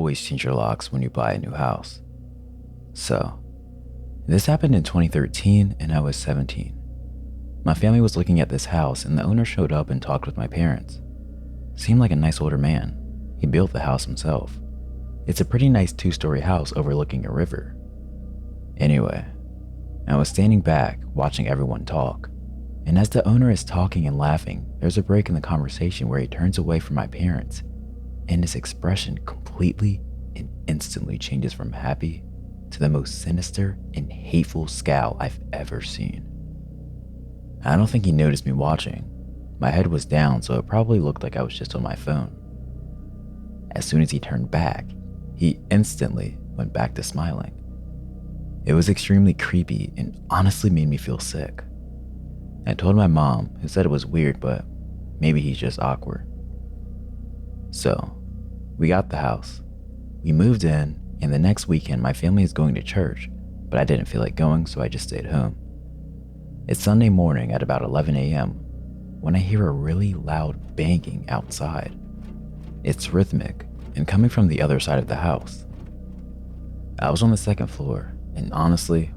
always change your locks when you buy a new house. So, this happened in 2013 and I was 17. My family was looking at this house and the owner showed up and talked with my parents. Seemed like a nice older man. He built the house himself. It's a pretty nice 2-story house overlooking a river. Anyway, I was standing back watching everyone talk, and as the owner is talking and laughing, there's a break in the conversation where he turns away from my parents, and his expression completely and instantly changes from happy to the most sinister and hateful scowl I've ever seen. I don't think he noticed me watching. My head was down, so it probably looked like I was just on my phone. As soon as he turned back, he instantly went back to smiling. It was extremely creepy and honestly made me feel sick. I told my mom, who said it was weird, but maybe he's just awkward. So, we got the house. We moved in, and the next weekend my family is going to church, but I didn't feel like going, so I just stayed home. It's Sunday morning at about 11 a.m. when I hear a really loud banging outside. It's rhythmic and coming from the other side of the house. I was on the second floor, and honestly,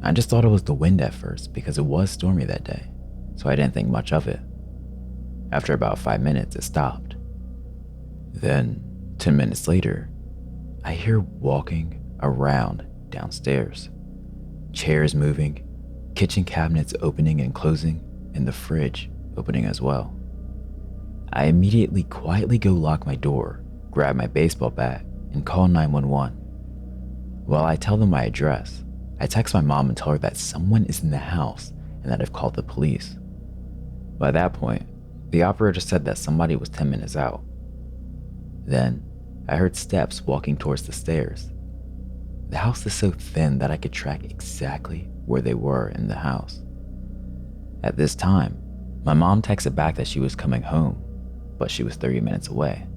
I just thought it was the wind at first because it was stormy that day, so I didn't think much of it. After about 5 minutes, it stopped. Then, 10 minutes later, I hear walking around downstairs. Chairs moving, kitchen cabinets opening and closing, and the fridge opening as well. I immediately quietly go lock my door, grab my baseball bat, and call 911. While I tell them my address, I text my mom and tell her that someone is in the house and that I've called the police. By that point, the operator said that somebody was 10 minutes out. Then, I heard steps walking towards the stairs. The house is so thin that I could track exactly where they were in the house. At this time, my mom texted back that she was coming home, but she was 30 minutes away.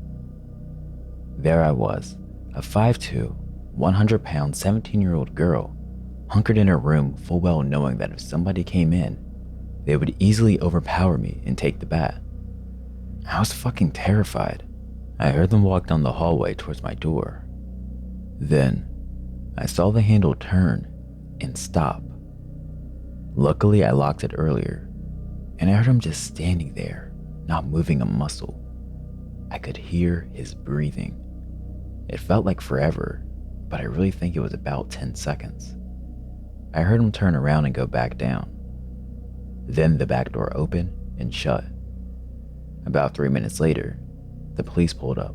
There I was, a 5'2", 100-pound, 17-year-old girl, hunkered in her room full well knowing that if somebody came in, they would easily overpower me and take the bat. I was fucking terrified. I heard them walk down the hallway towards my door. Then, I saw the handle turn and stop. Luckily, I locked it earlier, and I heard him just standing there, not moving a muscle. I could hear his breathing. It felt like forever, but I really think it was about 10 seconds. I heard him turn around and go back down. Then the back door opened and shut. About 3 minutes later, the police pulled up.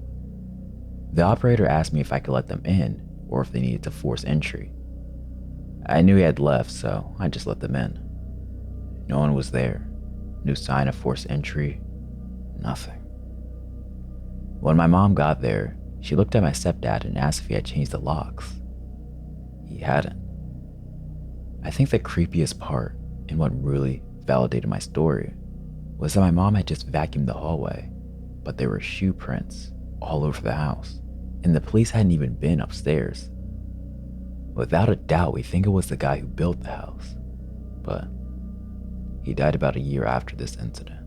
The operator asked me if I could let them in or if they needed to force entry. I knew he had left, so I just let them in. No one was there. No sign of forced entry. Nothing. When my mom got there, she looked at my stepdad and asked if he had changed the locks. He hadn't. I think the creepiest part, and what really validated my story, was that my mom had just vacuumed the hallway, but there were shoe prints all over the house, and the police hadn't even been upstairs. Without a doubt, we think it was the guy who built the house, but he died about a year after this incident.